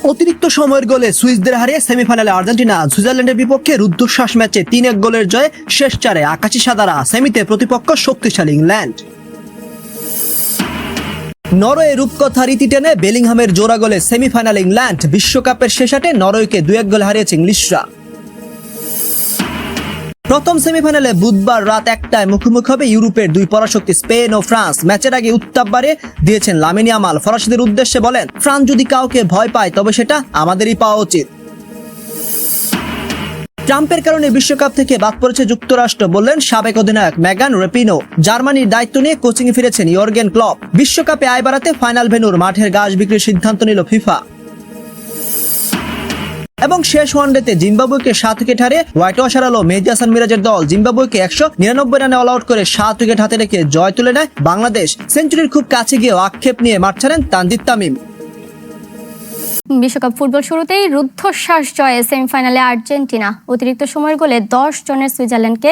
অতিরিক্ত সময়ের গোলে সুইসদের হারিয়ে সেমিফাইনালে আর্জেন্টিনা। সুইজারল্যান্ডের বিপক্ষে রুদ্ধশ্বাস ম্যাচে 3-1 গোলের জয়ে শেষ চারে আকাশি সাদারা। সেমিতে প্রতিপক্ষ শক্তিশালী ইংল্যান্ড। নরওয়ে রূপকথা রীতি টেনে বেলিংহামের জোড়া গোলে সেমিফাইনালে ইংল্যান্ড। বিশ্বকাপের শেষ আটে নরওয়েকে 2-1 গোলে হারিয়েছে ইংলিশরা। প্রথম সেমিফাইনালে বুধবার রাত 1টায় মুখোমুখি হবে ইউরোপের দুই পরাশক্তি স্পেন ও ফ্রান্স। ম্যাচের আগে উত্তাপ বাড়িয়ে দিয়েছেন লামিন ইয়ামাল। ফরাসিদের উদ্দেশ্যে বলেন, ফ্রান্স যদি কাউকে ভয় পায় তবে সেটা আমাদেরই পাওয়া উচিত। ট্রাম্পের কারণে বিশ্বকাপ থেকে বাদ পড়েছে যুক্তরাষ্ট্র বললেন সাবেক অধিনায়ক মেগান রেপিনো। জার্মানির দায়িত্ব নিয়ে কোচিংয়ে ফিরেছেন ইয়র্গেন ক্লপ। বিশ্বকাপে আয় বাড়াতে ফাইনাল ভেন্যুর মাঠের ঘাস বিক্রির সিদ্ধান্ত নিল ফিফা। এবং শেষ ওয়ানডেতে জিম্বাবুয়েকে 7 উইকেট হারিয়ে হোয়াইট ওয়াশ হারালো মেহেদী হাসান মিরাজের দল। জিম্বাবুয়েকে 199 রানে অল আউট করে 7 উইকেট হাতে রেখে জয় তুলে নেয় বাংলাদেশ। সেঞ্চুরির খুব কাছে গিয়েও আক্ষেপ নিয়ে মাঠ ছাড়েন তানজিদ তামিম। বিশ্বকাপ ফুটবল শুরুতেই রুদ্ধশ্বাস জয়ে সেমিফাইনালে আর্জেন্টিনা। অতিরিক্ত সময়ের গোলে 10 জনের সুইজারল্যান্ডকে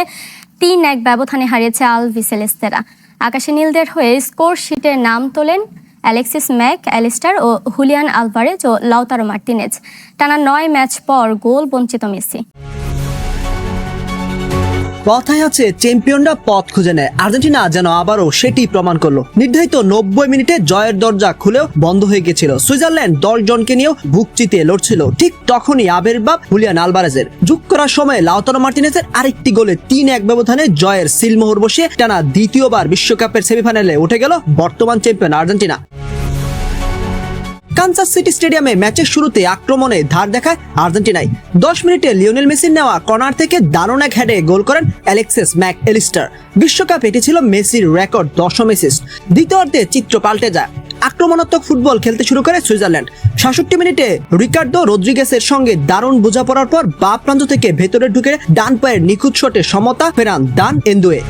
3-1 ব্যবধানে হারিয়েছে আলবিসেলেস্তেরা। আকাশে নীলদের হয়ে স্কোর শিটে নাম তোলেন অ্যালেক্সিস ম্যাক অ্যালিস্টার ও হুলিয়ান আলভারেজ ও লাউতারো মার্টিনেজ। টানা 9 ম্যাচ পর গোল বঞ্চিত মেসি। কথায় আছে চ্যাম্পিয়নরা পথ খুঁজে নেয়। আর্জেন্টিনা যেন আবারও সেটি প্রমাণ করলো। নির্ধারিত 90 মিনিটে জয়ের দরজা খুলেও বন্ধ হয়ে গেছিল। সুইজারল্যান্ড 10 জনকে নিয়েও বুক চিতিয়ে লড়ছিল। ঠিক তখনই আবির্ভাব হুলিয়ান আলভারেজের। যোগ করার সময় লাউতারো মার্টিনেজের আরেকটি গোলে 3-1 ব্যবধানে জয়ের সিলমোহর বসিয়ে টানা দ্বিতীয়বার বিশ্বকাপের সেমিফাইনালে উঠে গেল বর্তমান চ্যাম্পিয়ন আর্জেন্টিনা। কানসাস সিটি স্টেডিয়ামে ম্যাচের শুরুতে আক্রমণে ধার দেখায় আর্জেন্টিনায়। 10 মিনিটে লিওনেল মেসির নেওয়া কর্নার থেকে দারুণ এক হেডে গোল করেন অ্যালেক্সিস ম্যাক অ্যালিস্টার। বিশ্বকাপ এটি ছিল মেসির রেকর্ড 10ম অ্যাসিস্ট। দ্বিতীয়ার্ধে চিত্র পাল্টে যায়। আক্রমণাত্মক ফুটবল খেলতে শুরু করে সুইজারল্যান্ড। 66 মিনিটে রিকার্ডো রদ্রিগেসের সঙ্গে দারুণ বোঝাপড়ার পর বাঁ প্রান্ত থেকে ভেতরে ঢুকে ডান পায়ের নিখুঁত শটে সমতা ফেরান দান এন্দুয়ে।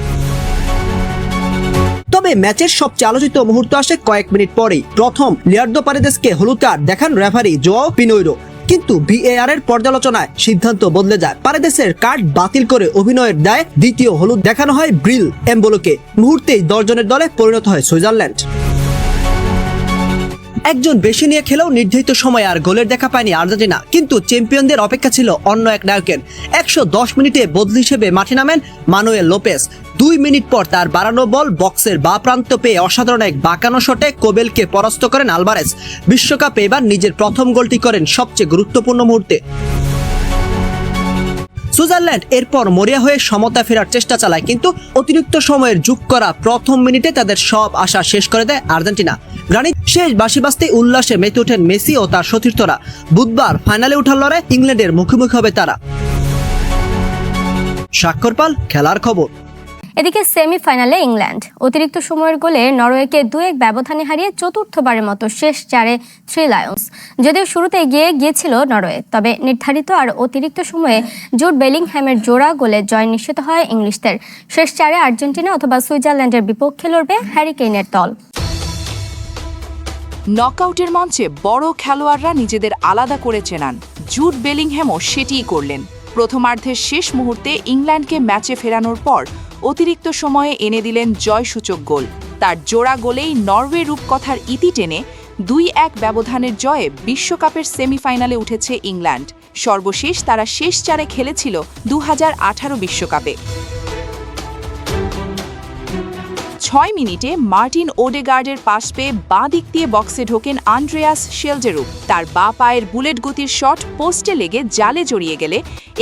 তবে ম্যাচের সবচেয়ে আলোচিত মুহূর্ত আসে কয়েক মিনিট পরেই। প্রথম লিয়ার্দো পারেদেসকে হলুদ কার্ড দেখান রেফারি জোয়াও পিনোইরো, কিন্তু ভিএআর এর পর্যালোচনায় সিদ্ধান্ত বদলে যায়। পারেদেসের কার্ড বাতিল করে অভিনয়ের দায়ে দ্বিতীয় হলুদ দেখানো হয় ব্রিল এমবোলোকে। মুহূর্তেই 10 জনের দলে পরিণত হয় সুইজারল্যান্ড। একজন বেশি নিয়ে খেলেও নির্ধারিত সময় আর গোলের দেখা পায়নি আর্জেন্টিনা। কিন্তু চ্যাম্পিয়নদের অপেক্ষা ছিল অন্য এক নায়কের। 110 মিনিটে বদলি হিসেবে মাঠে নামেন মানুয়েল লোপেস। 2 মিনিট পর তার বাড়ানো বল বক্সের বাঁ প্রান্ত পেয়ে অসাধারণ এক বাঁকানো শটে কোবেলকে পরাস্ত করেন আলভারেজ। বিশ্বকাপে এবার নিজের প্রথম গোলটি করেন সবচেয়ে গুরুত্বপূর্ণ মুহূর্তে। সুইজারল্যান্ড এরপর মরিয়া হয়ে সমতা ফেরার চেষ্টা চালায়, কিন্তু অতিরিক্ত সময়ের যোগ করা প্রথম মিনিটে তাদের সব আশা শেষ করে দেয় আর্জেন্টিনা। গ্রানিট শেষ বাঁশি বাজতে উল্লাসে মেতে ওঠেন মেসি ও তার সতীর্থরা। বুধবার ফাইনালে ওঠার লড়াই ইংল্যান্ডের মুখোমুখি হবে তারা। স্বাক্ষর পাল, খেলার খবর। এদিকে সেমিফাইনালে ইংল্যান্ড অতিরিক্ত সময়ের গোলে নরওয়েকে 2-1 ব্যবধানে হারিয়ে চতুর্থবারের মতো শেষ চারে 3 লায়ন্স। যদিও শুরুতে এগিয়ে গিয়েছিল নরওয়ে, তবে নির্ধারিত আর অতিরিক্ত সময়ে জুড বেলিংহ্যামের জোড়া গোলে জয় নিশ্চিত হয় ইংলিশদের। শেষ চারে আর্জেন্টিনা অথবা সুইজারল্যান্ডের বিপক্ষে লড়বে হ্যারি কেইনের দল। নকআউটের মঞ্চে বড় খেলোয়াড়রা নিজেদের আলাদা করে চেনান। জুড বেলিংহ্যামও সেটিই করলেন। প্রথমার্ধের শেষ মুহূর্তে ইংল্যান্ডকে ম্যাচে ফেরানোর পর অতিরিক্ত সময়ে এনে দিলেন জয়সূচক গোল। তার জোড়া গোলেই নরওয়ে রূপকথার ইতি টেনে 2-1 ব্যবধানের জয়ে বিশ্বকাপের সেমিফাইনালে উঠেছে ইংল্যান্ড। সর্বশেষ তারা শেষ চারে খেলেছিল 2018 বিশ্বকাপে। 6 মিনিটে মার্টিন ওডেগার্ডের পাস পেয়ে বাঁ দিক দিয়ে বক্সে ঢোকেন আন্দ্রেয়াস শেলজেরুপ। তার বাঁ পায়ের বুলেট গতির শট পোস্টে লেগে জালে জড়িয়ে গেলে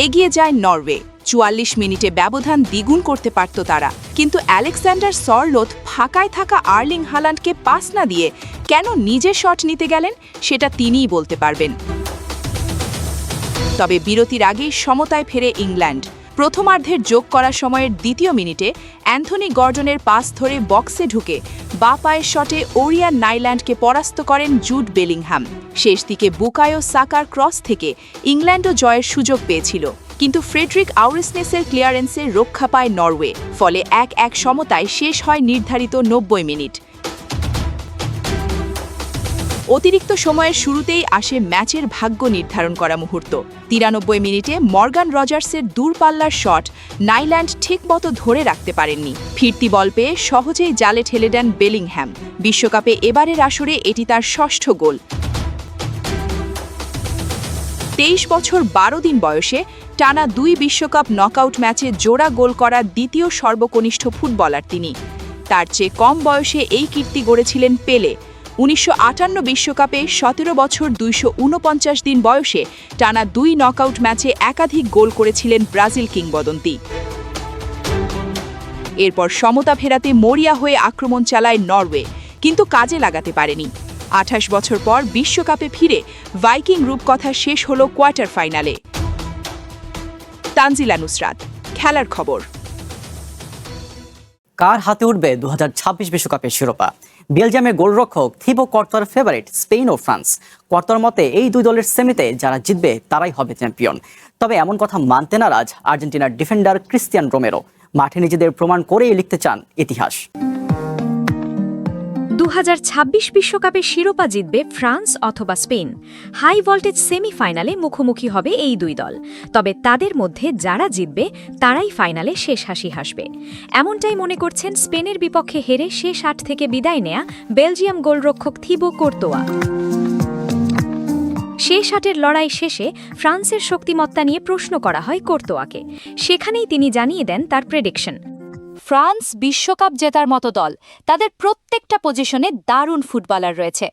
এগিয়ে যায় নরওয়ে। 44 মিনিটে ব্যবধান দ্বিগুণ করতে পারত তারা, কিন্তু আলেকজান্ডার সরলোথ ফাঁকায় থাকা আর্লিং হালান্ডকে পাস না দিয়ে কেন নিজে শট নিতে গেলেন সেটা তিনিই বলতে পারবেন। তবে বিরতির আগেই সমতায় ফেরে ইংল্যান্ড। প্রথমার্ধের যোগ করার সময়ের দ্বিতীয় মিনিটে অ্যান্থনি গর্ডনের পাস ধরে বক্সে ঢুকে বাঁ পায়ের শটে ওরিয়ান নাইল্যান্ডকে পরাস্ত করেন জুড বেলিংহ্যাম। শেষ দিকে বুকায়ো সাকার ক্রস থেকে ইংল্যান্ডও জয়ের সুযোগ পেয়েছিল, কিন্তু ফ্রেডরিক আউরেসনেসের ক্লিয়ারেন্সে রক্ষা পায় নরওয়ে। ফলে 1-1 সমতায় শেষ হয় নির্ধারিত 90 মিনিট। অতিরিক্ত সময়ের শুরুতেই আসে ম্যাচের ভাগ্য নির্ধারণ করা মুহূর্ত। 93 মিনিটে মর্গান রজার্সের দূরপাল্লার শট নাইল্যান্ড ঠিকমতো ধরে রাখতে পারেননি। ফিরতি বল পেয়ে সহজেই জালে ঠেলে দেন বেলিংহ্যাম। বিশ্বকাপে এবারের আসরে এটি তার ষষ্ঠ গোল। 23 বছর 12 দিন বয়সে টানা 2 বিশ্বকাপ নকআউট ম্যাচে জোড়া গোল করা দ্বিতীয় সর্বকনিষ্ঠ ফুটবলার তিনি। তার চেয়ে কম বয়সে এই কীর্তি গড়েছিলেন পেলে। 1958 বিশ্বকাপে 17 বছর 249 দিন বয়সে টানা 2 নকআউট ম্যাচে একাধিক গোল করেছিলেন ব্রাজিল কিংবদন্তি। এরপর সমতা ফেরাতে মরিয়া হয়ে আক্রমণ চালায় নরওয়ে, কিন্তু কাজে লাগাতে পারেনি। 28 বছর পর বিশ্বকাপে ফিরে ভাইকিং রূপকথা শেষ হল কোয়ার্টার ফাইনালে। তানজিলা নুসরাত, খেলার খবর। কার হাতে উঠবে 2026 বিশ্বকাপের শিরোপা? বেলজিয়ামের গোলরক্ষক থিবো কর্তোয়ার ফেভারিট স্পেন ও ফ্রান্স। কর্তোয়ার মতে এই দুই দলের সেমিতে যারা জিতবে তারাই হবে চ্যাম্পিয়ন। তবে এমন কথা মানতে নারাজ আর্জেন্টিনার ডিফেন্ডার ক্রিস্টিয়ান রোমেরো। মাঠে নিজেদের প্রমাণ করেই লিখতে চান ইতিহাস। 2026 বিশ্বকাপের শিরোপা জিতবে ফ্রান্স অথবা স্পেন। হাই ভোল্টেজ সেমিফাইনালে মুখোমুখি হবে এই দুই দল। তবে তাদের মধ্যে যারা জিতবে তারাই ফাইনালে শেষ হাসি হাসবে, এমনটাই মনে করছেন স্পেনের বিপক্ষে হেরে শেষ 8 থেকে বিদায় নেয়া বেলজিয়াম গোলরক্ষক থিবো কর্তোয়া। শেষ 8-এর লড়াই শেষে ফ্রান্সের শক্তিমত্তা নিয়ে প্রশ্ন করা হয় কর্তোয়াকে। সেখানেই তিনি জানিয়ে দেন তার প্রেডিকশন। ফ্রান্স বিশ্বকাপ জেতার মতো দল, তাদের প্রত্যেকটা পজিশনে দারুণ ফুটবলার রয়েছে।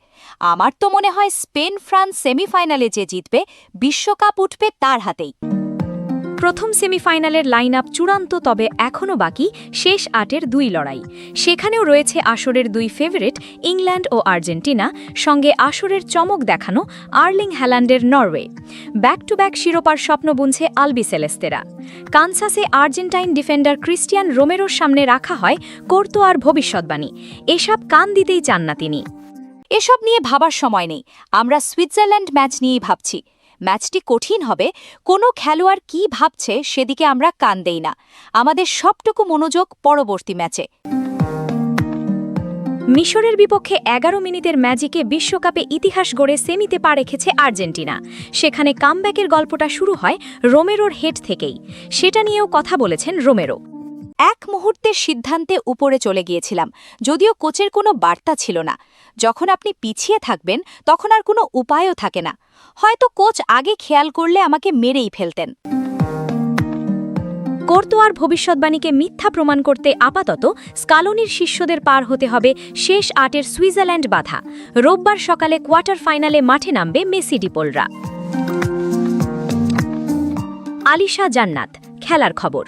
আমার তো মনে হয় স্পেন ফ্রান্স সেমিফাইনালে যে জিতবে বিশ্বকাপ উঠবে তার হাতেই। প্রথম সেমিফাইনালের লাইন আপ চূড়ান্ত, তবে এখনও বাকি শেষ 8-এর 2 লড়াই। সেখানেও রয়েছে আসরের 2 ফেভারিট ইংল্যান্ড ও আর্জেন্টিনা, সঙ্গে আসরের চমক দেখানো আর্লিং হ্যালান্ডের নরওয়ে। ব্যাক টু ব্যাক শিরোপার স্বপ্ন বুনছে আলবি সেলেস্তেরা। কানসাসে আর্জেন্টাইন ডিফেন্ডার ক্রিস্টিয়ান রোমেরোর সামনে রাখা হয় কর্তোয়ার ভবিষ্যৎবাণী। এসব কান দিতেই চান না তিনি। এসব নিয়ে ভাবার সময় নেই, আমরা সুইজারল্যান্ড ম্যাচ নিয়েই ভাবছি। ম্যাচটি কঠিন হবে, কোনো খেলোয়াড় কি ভাবছে সেদিকে আমরা কান দেই না। আমাদের সবটুকু মনোযোগ পরবর্তী ম্যাচে। মিশরের বিপক্ষে 11 মিনিটের ম্যাজিকে বিশ্বকাপে ইতিহাস গড়ে সেমিতে পা রেখেছে আর্জেন্টিনা। সেখানে কামব্যাকের গল্পটা শুরু হয় রোমেরোর হেড থেকেই। সেটা নিয়েও কথা বলেছেন রোমেরো। এক মুহূর্তের সিদ্ধান্তে উপরে চলে গিয়েছিলাম, যদিও কোচের কোনো বার্তা ছিল না। যখন আপনি পিছিয়ে থাকবেন তখন আর কোনো উপায়ও থাকে না। হয়তো কোচ আগে খেয়াল করলে আমাকে মেরেই ফেলতেন। কর্তোয়ার ভবিষ্যৎবাণীকে মিথ্যা প্রমাণ করতে আপাতত স্কালোনির শিষ্যদের পার হতে হবে শেষ 8-এর সুইজারল্যান্ড বাধা। রোববার সকালে কোয়ার্টার ফাইনালে মাঠে নামবে মেসি ডিপোলরা। আলিশা জান্নাত, খেলার খবর।